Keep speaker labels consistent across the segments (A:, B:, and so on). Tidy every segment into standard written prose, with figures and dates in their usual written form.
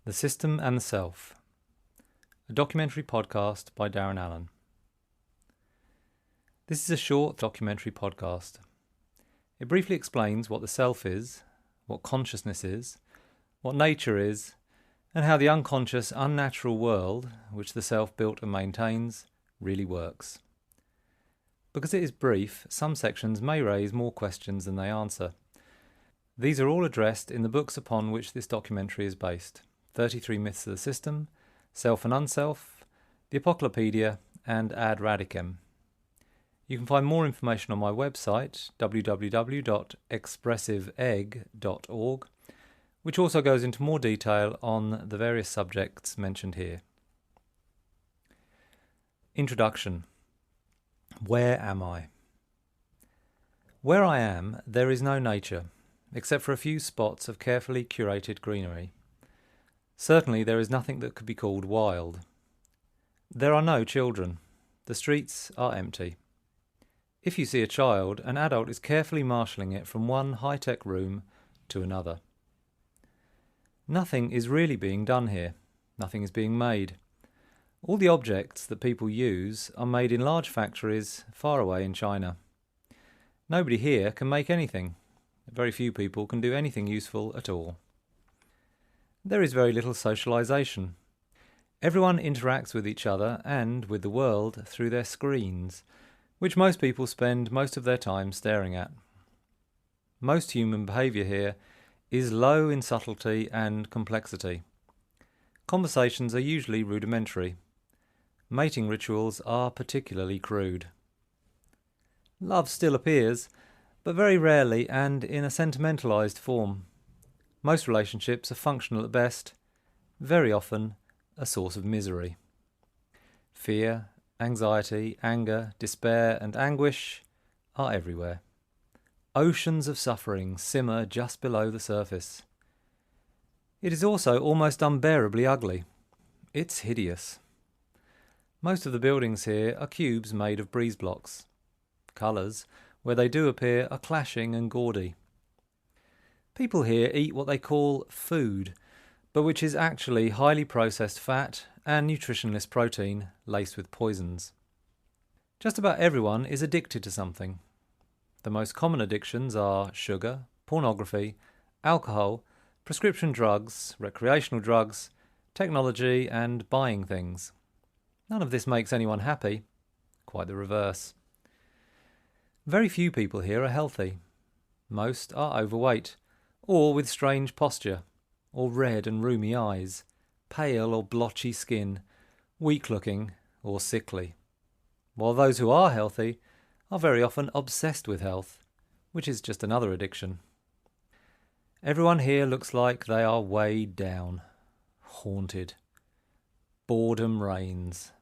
A: The System and the Self, a documentary podcast by Darren Allen. This is a short documentary podcast. It briefly explains what the self is, what consciousness is, what nature is, and how the unconscious, unnatural world, which the self built and maintains, really works. Because it is brief, some sections may raise more questions than they answer. These are all addressed in the books upon which this documentary is based: 33 Myths of the System, Self and Unself, the Apocalypedia, and Ad Radicem. You can find more information on my website, www.expressiveegg.org, which also goes into more detail on the various subjects mentioned here. Introduction. Where am I? Where I am, there is no nature, except for a few spots of carefully curated greenery. Certainly there is nothing that could be called wild. There are no children. The streets are empty. If you see a child, an adult is carefully marshalling it from one high-tech room to another. Nothing is really being done here. Nothing is being made. All the objects that people use are made in large factories far away in China. Nobody here can make anything. Very few people can do anything useful at all. There is very little socialization. Everyone interacts with each other and with the world through their screens, which most people spend most of their time staring at. Most human behaviour here is low in subtlety and complexity. Conversations are usually rudimentary. Mating rituals are particularly crude. Love still appears, but very rarely and in a sentimentalised form. Most relationships are functional at best, very often a source of misery. Fear, anxiety, anger, despair and anguish are everywhere. Oceans of suffering simmer just below the surface. It is also almost unbearably ugly. It's hideous. Most of the buildings here are cubes made of breeze blocks. Colours, where they do appear, are clashing and gaudy. People here eat what they call food, but which is actually highly processed fat and nutritionless protein laced with poisons. Just about everyone is addicted to something. The most common addictions are sugar, pornography, alcohol, prescription drugs, recreational drugs, technology, and buying things. None of this makes anyone happy. Quite the reverse. Very few people here are healthy. Most are overweight, or with strange posture, or red and rheumy eyes, pale or blotchy skin, weak-looking or sickly. While those who are healthy are very often obsessed with health, which is just another addiction. Everyone here looks like they are weighed down, haunted. Boredom reigns.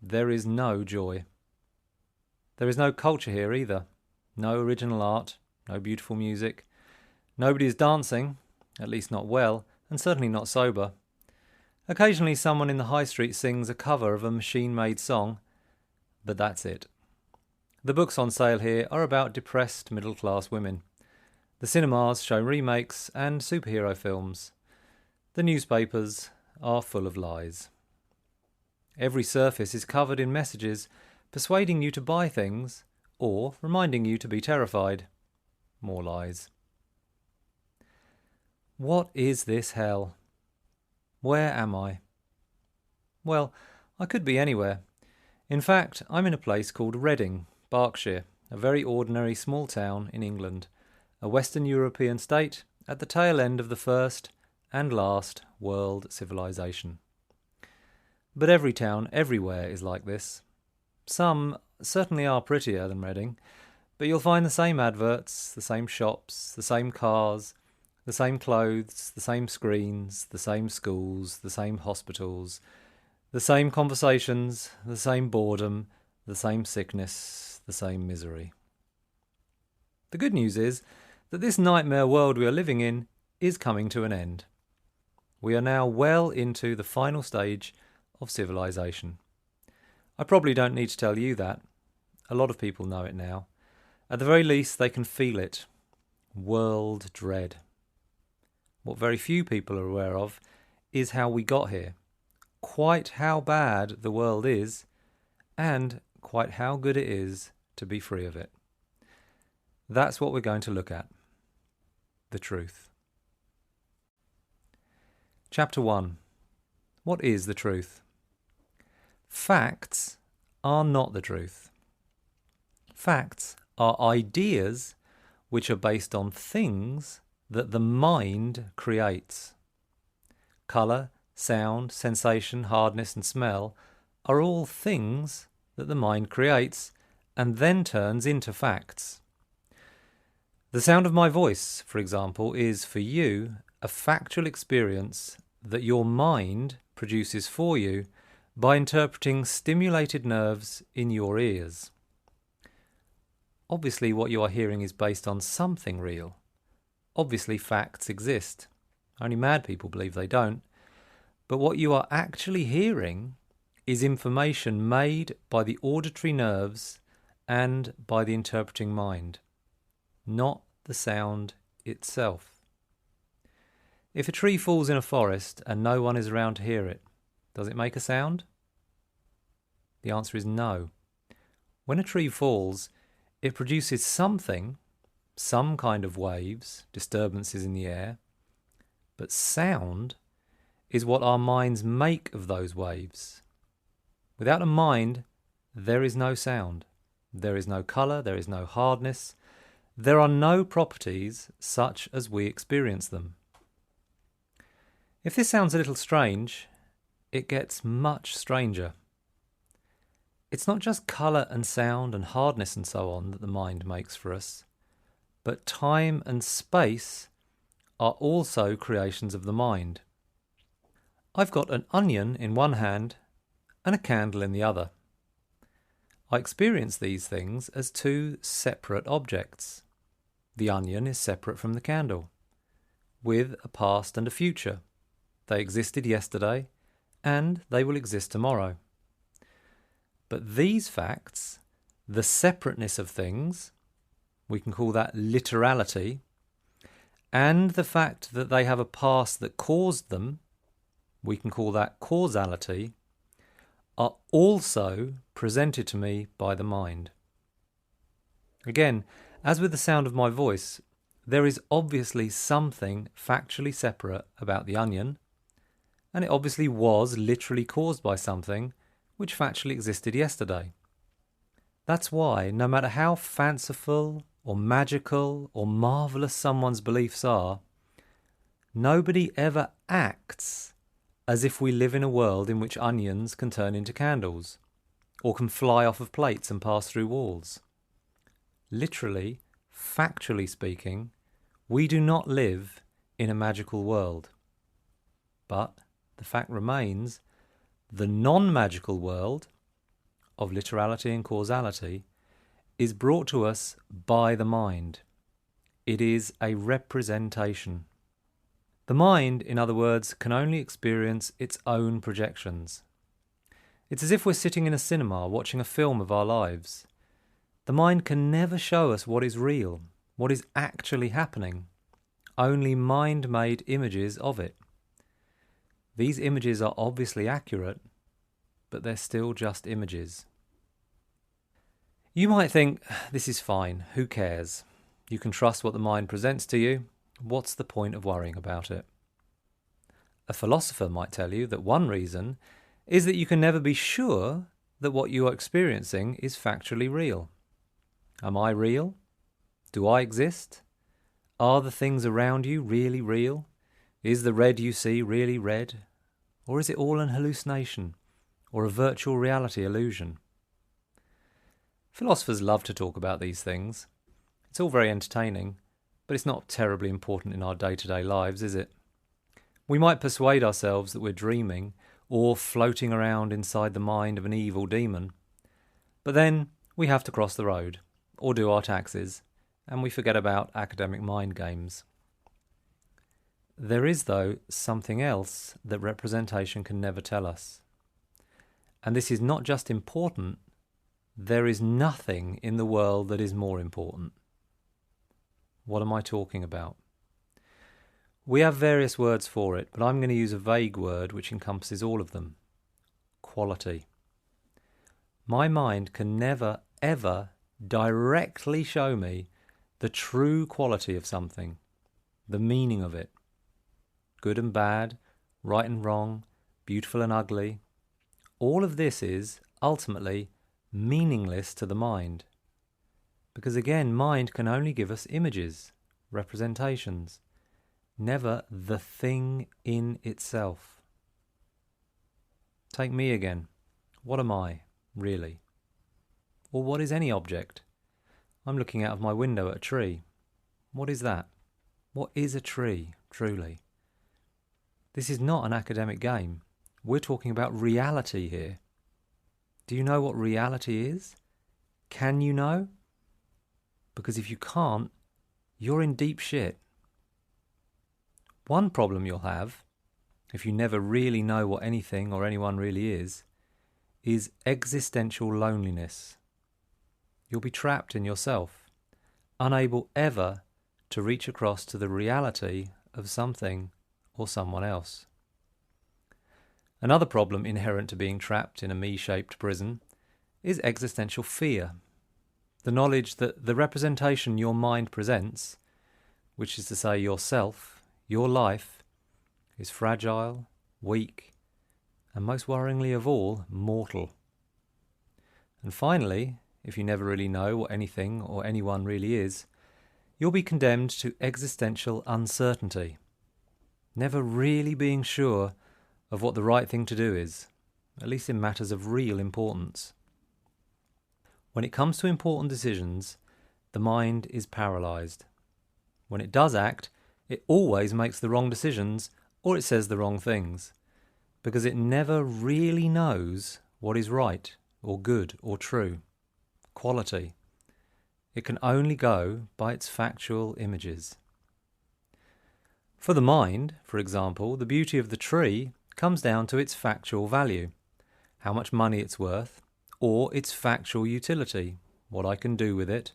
A: There is no joy. There is no culture here either. No original art, no beautiful music. Nobody is dancing, at least not well, and certainly not sober. Occasionally someone in the high street sings a cover of a machine-made song, but that's it. The books on sale here are about depressed middle-class women. The cinemas show remakes and superhero films. The newspapers are full of lies. Every surface is covered in messages persuading you to buy things or reminding you to be terrified. More lies. What is this hell? Where am I? Well, I could be anywhere. In fact, I'm in a place called Reading, Berkshire, a very ordinary small town in England, a Western European state at the tail end of the first and last world civilization. But every town everywhere is like this. Some certainly are prettier than Reading, but you'll find the same adverts, the same shops, the same cars, the same clothes, the same screens, the same schools, the same hospitals, the same conversations, the same boredom, the same sickness, the same misery. The good news is that this nightmare world we are living in is coming to an end. We are now well into the final stage of civilization. I probably don't need to tell you that. A lot of people know it now. At the very least, they can feel it. World dread. What very few people are aware of is how we got here, quite how bad the world is, and quite how good it is to be free of it. That's what we're going to look at. The truth. Chapter 1. What is the truth? Facts are not the truth. Facts are ideas which are based on things that the mind creates. Colour, sound, sensation, hardness and smell are all things that the mind creates and then turns into facts. The sound of my voice, for example, is for you a factual experience that your mind produces for you by interpreting stimulated nerves in your ears. Obviously, what you are hearing is based on something real. Obviously, facts exist. Only mad people believe they don't. But what you are actually hearing is information made by the auditory nerves and by the interpreting mind, not the sound itself. If a tree falls in a forest and no one is around to hear it, does it make a sound? The answer is no. When a tree falls, it produces something, some kind of waves, disturbances in the air, but sound is what our minds make of those waves. Without a mind, there is no sound. There is no colour, there is no hardness. There are no properties such as we experience them. If this sounds a little strange, it gets much stranger. It's not just colour and sound and hardness and so on that the mind makes for us, but time and space are also creations of the mind. I've got an onion in one hand and a candle in the other. I experience these things as two separate objects. The onion is separate from the candle, with a past and a future. They existed yesterday, and they will exist tomorrow. But these facts, the separateness of things, we can call that literality, and the fact that they have a past that caused them, we can call that causality, are also presented to me by the mind. Again, as with the sound of my voice, there is obviously something factually separate about the onion, and it obviously was literally caused by something which factually existed yesterday. That's why, no matter how fanciful or magical or marvellous someone's beliefs are, nobody ever acts as if we live in a world in which onions can turn into candles, or can fly off of plates and pass through walls. Literally, factually speaking, we do not live in a magical world. But the fact remains, the non-magical world of literality and causality is brought to us by the mind. It is a representation. The mind, in other words, can only experience its own projections. It's as if we're sitting in a cinema watching a film of our lives. The mind can never show us what is real, what is actually happening, only mind-made images of it. These images are obviously accurate, but they're still just images. You might think, this is fine, who cares? You can trust what the mind presents to you. What's the point of worrying about it? A philosopher might tell you that one reason is that you can never be sure that what you are experiencing is factually real. Am I real? Do I exist? Are the things around you really real? Is the red you see really red? Or is it all an hallucination or a virtual reality illusion? Philosophers love to talk about these things. It's all very entertaining, but it's not terribly important in our day-to-day lives, is it? We might persuade ourselves that we're dreaming or floating around inside the mind of an evil demon, but then we have to cross the road or do our taxes, and we forget about academic mind games. There is, though, something else that representation can never tell us. And this is not just important, there is nothing in the world that is more important. What am I talking about? We have various words for it, but I'm going to use a vague word which encompasses all of them. Quality. My mind can never, ever directly show me the true quality of something, the meaning of it. Good and bad, right and wrong, beautiful and ugly. All of this is, ultimately, meaningless to the mind. Because again, mind can only give us images, representations, never the thing in itself. Take me again. What am I, really? Or what is any object? I'm looking out of my window at a tree. What is that? What is a tree, truly? This is not an academic game. We're talking about reality here. Do you know what reality is? Can you know? Because if you can't, you're in deep shit. One problem you'll have, if you never really know what anything or anyone really is existential loneliness. You'll be trapped in yourself, unable ever to reach across to the reality of something or someone else. Another problem inherent to being trapped in a me-shaped prison is existential fear. The knowledge that the representation your mind presents, which is to say yourself, your life, is fragile, weak, and most worryingly of all, mortal. And finally, if you never really know what anything or anyone really is, you'll be condemned to existential uncertainty, never really being sure of what the right thing to do is, at least in matters of real importance. When it comes to important decisions, the mind is paralysed. When it does act, it always makes the wrong decisions or it says the wrong things, because it never really knows what is right or good or true, quality. It can only go by its factual images. For the mind, for example, the beauty of the tree comes down to its factual value, how much money it's worth, or its factual utility, what I can do with it,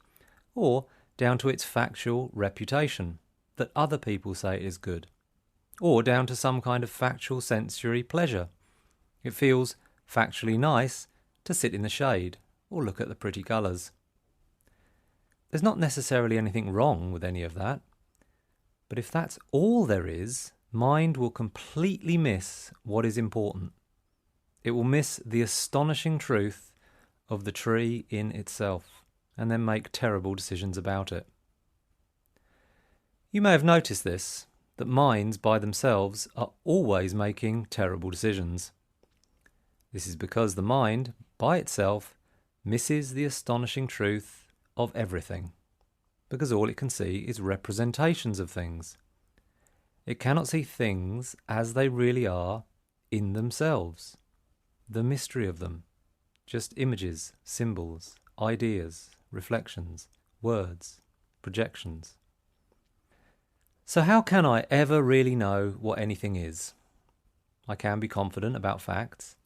A: or down to its factual reputation, that other people say it is good, or down to some kind of factual sensory pleasure. It feels factually nice to sit in the shade or look at the pretty colours. There's not necessarily anything wrong with any of that, but if that's all there is, mind will completely miss what is important. It will miss the astonishing truth of the tree in itself, and then make terrible decisions about it. You may have noticed this, that minds by themselves are always making terrible decisions. This is because the mind, by itself, misses the astonishing truth of everything, because all it can see is representations of things. It cannot see things as they really are in themselves, the mystery of them, just images, symbols, ideas, reflections, words, projections. So how can I ever really know what anything is? I can be confident about facts,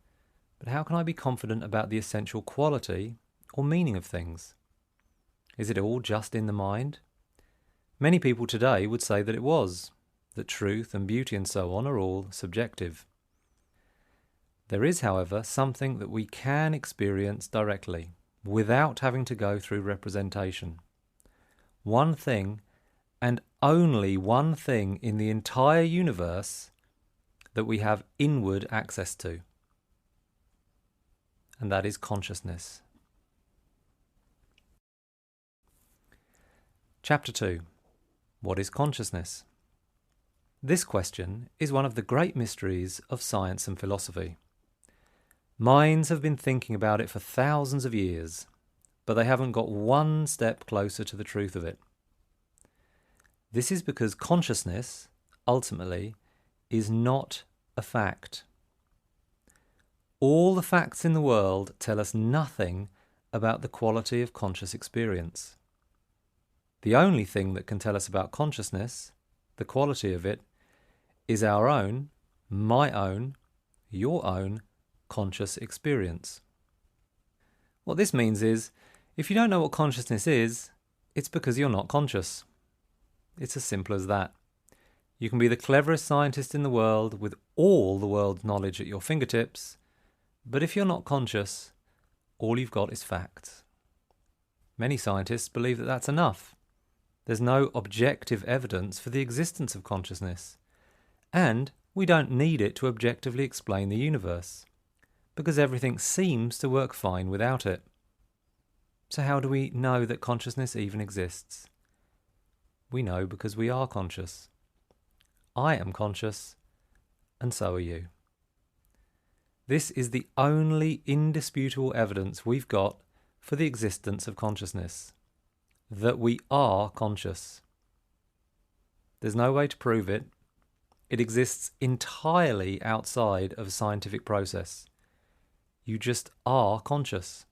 A: but how can I be confident about the essential quality or meaning of things? Is it all just in the mind? Many people today would say that it was, that truth and beauty and so on are all subjective. There is, however, something that we can experience directly, without having to go through representation. One thing, and only one thing in the entire universe that we have inward access to. And that is consciousness. Chapter 2. What is consciousness? This question is one of the great mysteries of science and philosophy. Minds have been thinking about it for thousands of years, but they haven't got one step closer to the truth of it. This is because consciousness, ultimately, is not a fact. All the facts in the world tell us nothing about the quality of conscious experience. The only thing that can tell us about consciousness, the quality of it, is our own, my own, your own conscious experience. What this means is, if you don't know what consciousness is, it's because you're not conscious. It's as simple as that. You can be the cleverest scientist in the world with all the world's knowledge at your fingertips, but if you're not conscious, all you've got is facts. Many scientists believe that that's enough. There's no objective evidence for the existence of consciousness, and we don't need it to objectively explain the universe, because everything seems to work fine without it. So how do we know that consciousness even exists? We know because we are conscious. I am conscious, and so are you. This is the only indisputable evidence we've got for the existence of consciousness, that we are conscious. There's no way to prove it. It exists entirely outside of a scientific process. You just are conscious,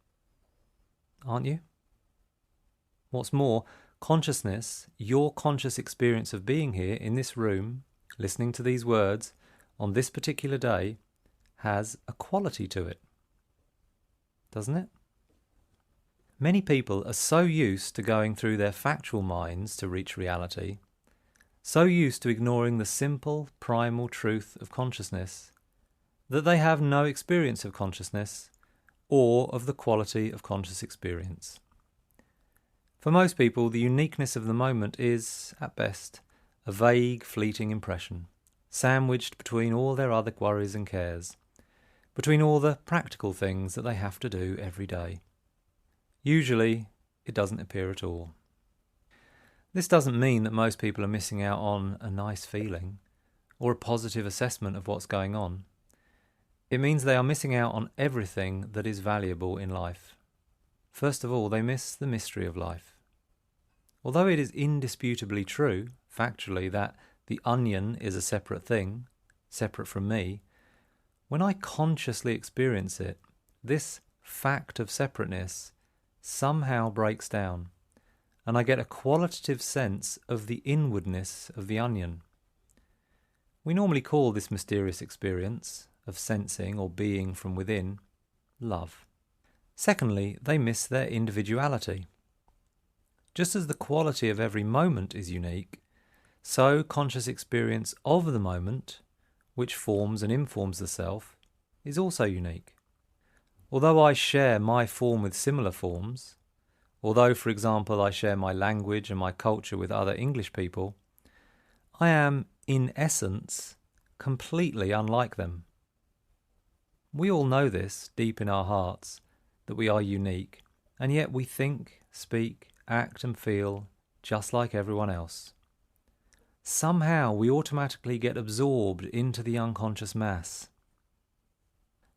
A: aren't you? What's more, consciousness, your conscious experience of being here in this room, listening to these words, on this particular day, has a quality to it. Doesn't it? Many people are so used to going through their factual minds to reach reality, so used to ignoring the simple, primal truth of consciousness, that they have no experience of consciousness or of the quality of conscious experience. For most people, the uniqueness of the moment is, at best, a vague, fleeting impression, sandwiched between all their other worries and cares, between all the practical things that they have to do every day. Usually, it doesn't appear at all. This doesn't mean that most people are missing out on a nice feeling or a positive assessment of what's going on. It means they are missing out on everything that is valuable in life. First of all, they miss the mystery of life. Although it is indisputably true, factually, that the onion is a separate thing, separate from me, when I consciously experience it, this fact of separateness somehow breaks down, and I get a qualitative sense of the inwardness of the onion. We normally call this mysterious experience of sensing or being from within love. Secondly, they miss their individuality. Just as the quality of every moment is unique, so conscious experience of the moment, which forms and informs the self, is also unique. Although I share my form with similar forms, although, for example, I share my language and my culture with other English people, I am, in essence, completely unlike them. We all know this deep in our hearts, that we are unique, and yet we think, speak, act and feel just like everyone else. Somehow we automatically get absorbed into the unconscious mass.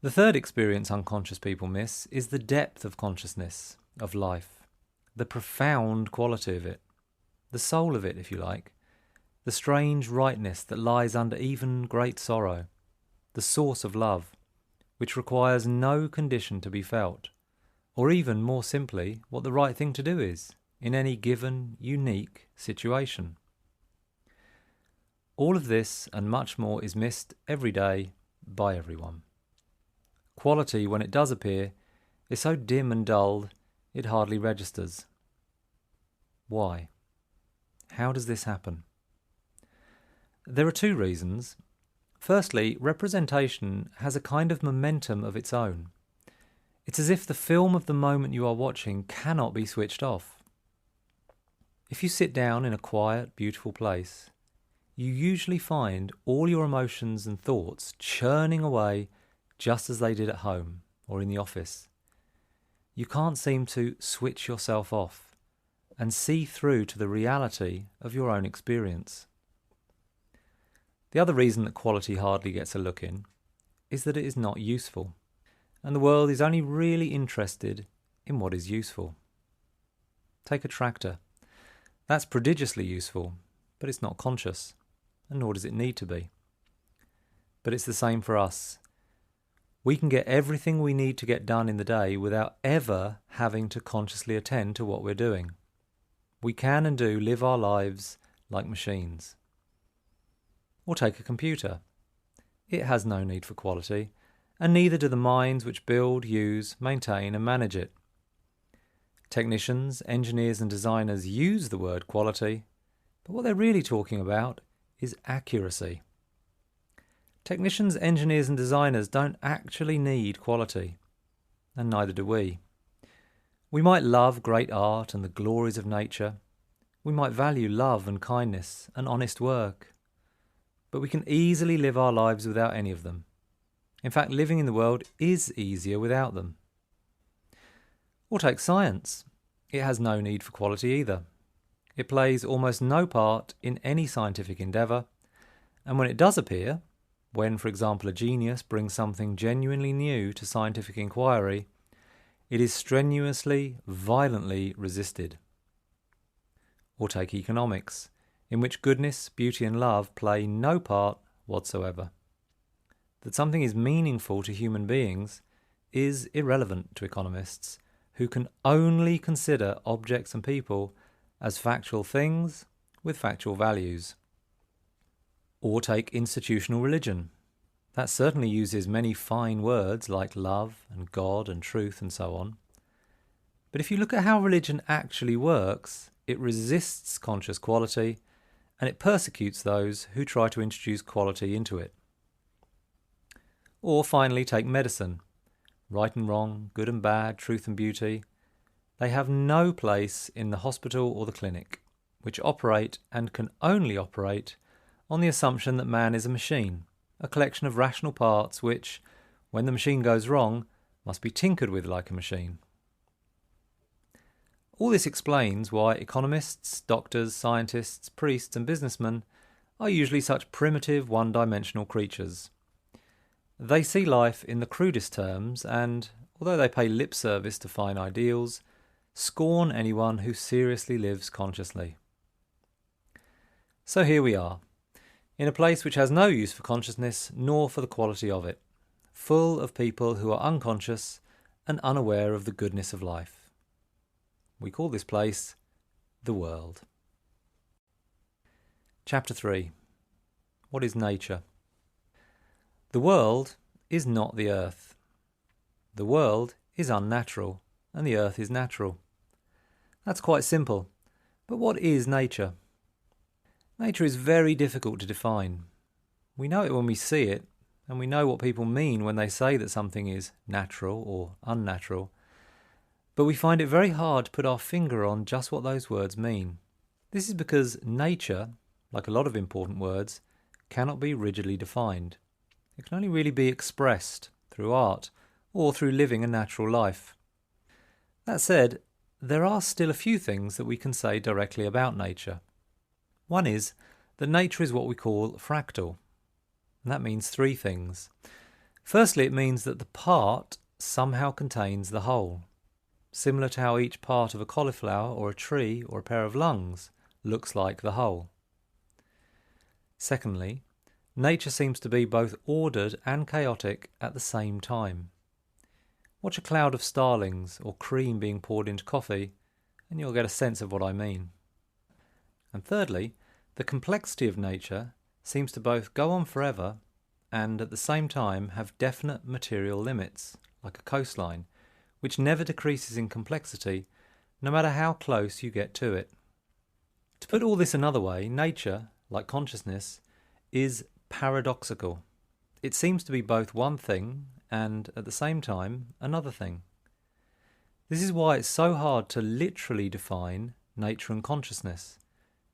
A: The third experience unconscious people miss is the depth of consciousness, of life, the profound quality of it, the soul of it, if you like, the strange rightness that lies under even great sorrow, the source of love, which requires no condition to be felt, or even, more simply, what the right thing to do is, in any given, unique situation. All of this and much more is missed every day by everyone. Quality, when it does appear, is so dim and dulled it hardly registers. Why? How does this happen? There are two reasons. Firstly, representation has a kind of momentum of its own. It's as if the film of the moment you are watching cannot be switched off. If you sit down in a quiet, beautiful place, you usually find all your emotions and thoughts churning away just as they did at home or in the office. You can't seem to switch yourself off and see through to the reality of your own experience. The other reason that quality hardly gets a look in is that it is not useful, and the world is only really interested in what is useful. Take a tractor. That's prodigiously useful, but it's not conscious, and nor does it need to be. But it's the same for us. We can get everything we need to get done in the day without ever having to consciously attend to what we're doing. We can and do live our lives like machines. Or take a computer. It has no need for quality, and neither do the minds which build, use, maintain and manage it. Technicians, engineers and designers use the word quality, but what they're really talking about is accuracy. Technicians, engineers and designers don't actually need quality, and neither do we. We might love great art and the glories of nature. We might value love and kindness and honest work. But we can easily live our lives without any of them. In fact, living in the world is easier without them. Or take science. It has no need for quality either. It plays almost no part in any scientific endeavour, and when it does appear, when, for example, a genius brings something genuinely new to scientific inquiry, it is strenuously, violently resisted. Or take economics, in which goodness, beauty and love play no part whatsoever. That something is meaningful to human beings is irrelevant to economists, who can only consider objects and people as factual things with factual values. Or take institutional religion. That certainly uses many fine words like love and God and truth and so on. But if you look at how religion actually works, it resists conscious quality and it persecutes those who try to introduce quality into it. Or finally, take medicine. Right and wrong, good and bad, truth and beauty. They have no place in the hospital or the clinic, which operate and can only operate on the assumption that man is a machine, a collection of rational parts which, when the machine goes wrong, must be tinkered with like a machine. All this explains why economists, doctors, scientists, priests and businessmen are usually such primitive one-dimensional creatures. They see life in the crudest terms and, although they pay lip service to fine ideals, scorn anyone who seriously lives consciously. So here we are, in a place which has no use for consciousness nor for the quality of it, full of people who are unconscious and unaware of the goodness of life. We call this place the world. Chapter 3. What is nature? The world is not the earth. The world is unnatural, and the earth is natural. That's quite simple. But what is nature? Nature is very difficult to define. We know it when we see it, and we know what people mean when they say that something is natural or unnatural. But we find it very hard to put our finger on just what those words mean. This is because nature, like a lot of important words, cannot be rigidly defined. It can only really be expressed through art or through living a natural life. That said, there are still a few things that we can say directly about nature. One is that nature is what we call fractal. And that means three things. Firstly, it means that the part somehow contains the whole, similar to how each part of a cauliflower or a tree or a pair of lungs looks like the whole. Secondly, nature seems to be both ordered and chaotic at the same time. Watch a cloud of starlings or cream being poured into coffee, and you'll get a sense of what I mean. And thirdly, the complexity of nature seems to both go on forever and at the same time have definite material limits, like a coastline, which never decreases in complexity no matter how close you get to it. To put all this another way, nature, like consciousness, is paradoxical. It seems to be both one thing and, at the same time, another thing. This is why it's so hard to literally define nature and consciousness,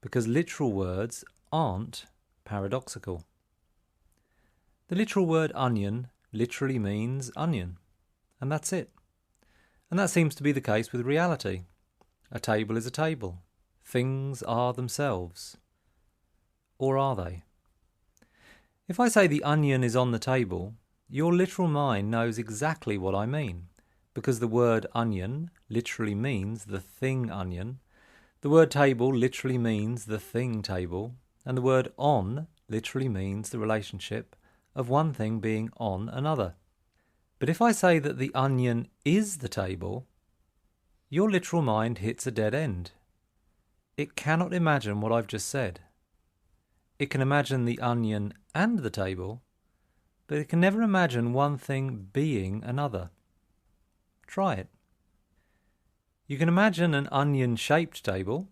A: because literal words aren't paradoxical. The literal word onion literally means onion, and that's it. And that seems to be the case with reality. A table is a table. Things are themselves. Or are they? If I say the onion is on the table, your literal mind knows exactly what I mean, because the word onion literally means the thing onion, the word table literally means the thing table, and the word on literally means the relationship of one thing being on another. But if I say that the onion is the table, your literal mind hits a dead end. It cannot imagine what I've just said. It can imagine the onion and the table, but it can never imagine one thing being another. Try it. You can imagine an onion-shaped table.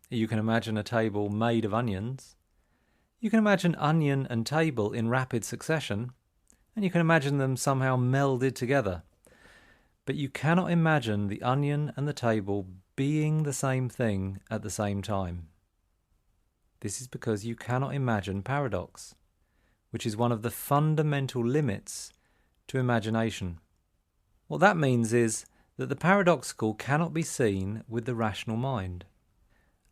A: You can imagine a table made of onions. You can imagine onion and table in rapid succession, and you can imagine them somehow melded together. But you cannot imagine the onion and the table being the same thing at the same time. This is because you cannot imagine paradox, which is one of the fundamental limits to imagination. What that means is that the paradoxical cannot be seen with the rational mind.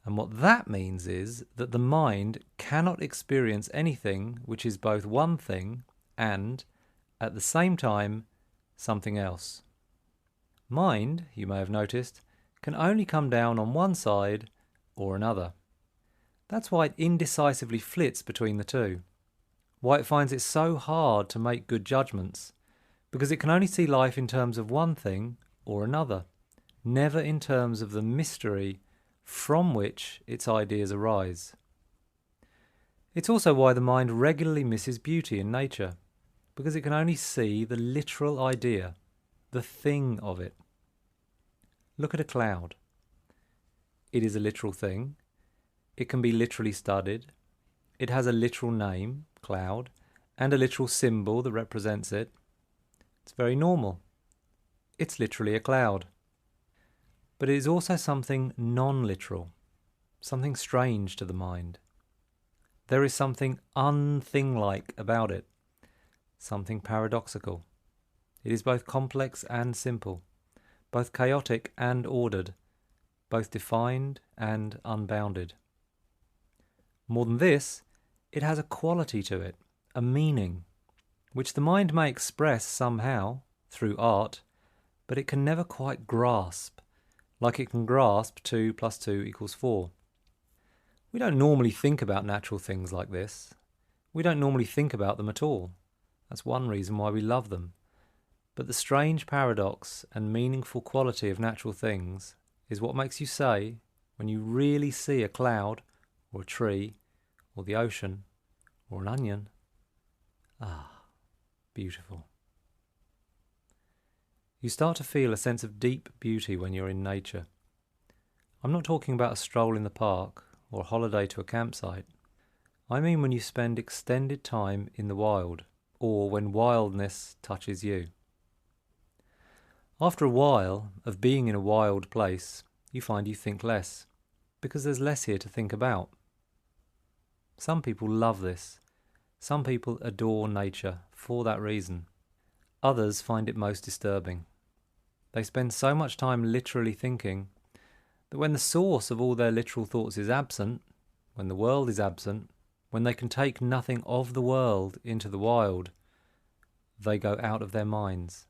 A: And what that means is that the mind cannot experience anything which is both one thing and, at the same time, something else. Mind, you may have noticed, can only come down on one side or another. That's why it indecisively flits between the two. Why it finds it so hard to make good judgments, because it can only see life in terms of one thing or another, never in terms of the mystery from which its ideas arise. It's also why the mind regularly misses beauty in nature, because it can only see the literal idea, the thing of it. Look at a cloud. It is a literal thing. It can be literally studied. It has a literal name, cloud, and a literal symbol that represents it. It's very normal. It's literally a cloud. But it is also something non-literal, something strange to the mind. There is something unthing-like about it, something paradoxical. It is both complex and simple, both chaotic and ordered, both defined and unbounded. More than this, it has a quality to it, a meaning, which the mind may express somehow, through art, but it can never quite grasp, like it can grasp 2 + 2 = 4. We don't normally think about natural things like this. We don't normally think about them at all. That's one reason why we love them. But the strange paradox and meaningful quality of natural things is what makes you say, when you really see a cloud, or a tree, or the ocean, or an onion, ah, beautiful. You start to feel a sense of deep beauty when you're in nature. I'm not talking about a stroll in the park or a holiday to a campsite. I mean when you spend extended time in the wild, or when wildness touches you. After a while of being in a wild place, you find you think less, because there's less here to think about. Some people love this. Some people adore nature for that reason. Others find it most disturbing. They spend so much time literally thinking that when the source of all their literal thoughts is absent, when the world is absent, when they can take nothing of the world into the wild, they go out of their minds.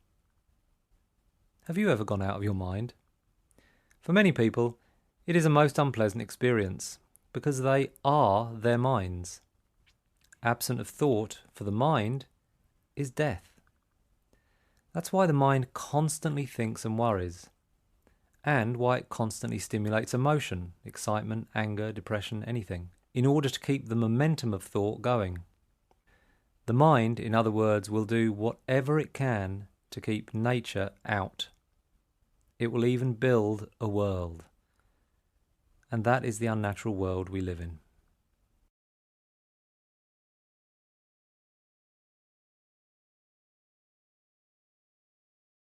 A: Have you ever gone out of your mind? For many people, it is a most unpleasant experience, because they are their minds. Absent of thought for the mind is death. That's why the mind constantly thinks and worries, and why it constantly stimulates emotion, excitement, anger, depression, anything, in order to keep the momentum of thought going. The mind, in other words, will do whatever it can to keep nature out. It will even build a world. And that is the unnatural world we live in.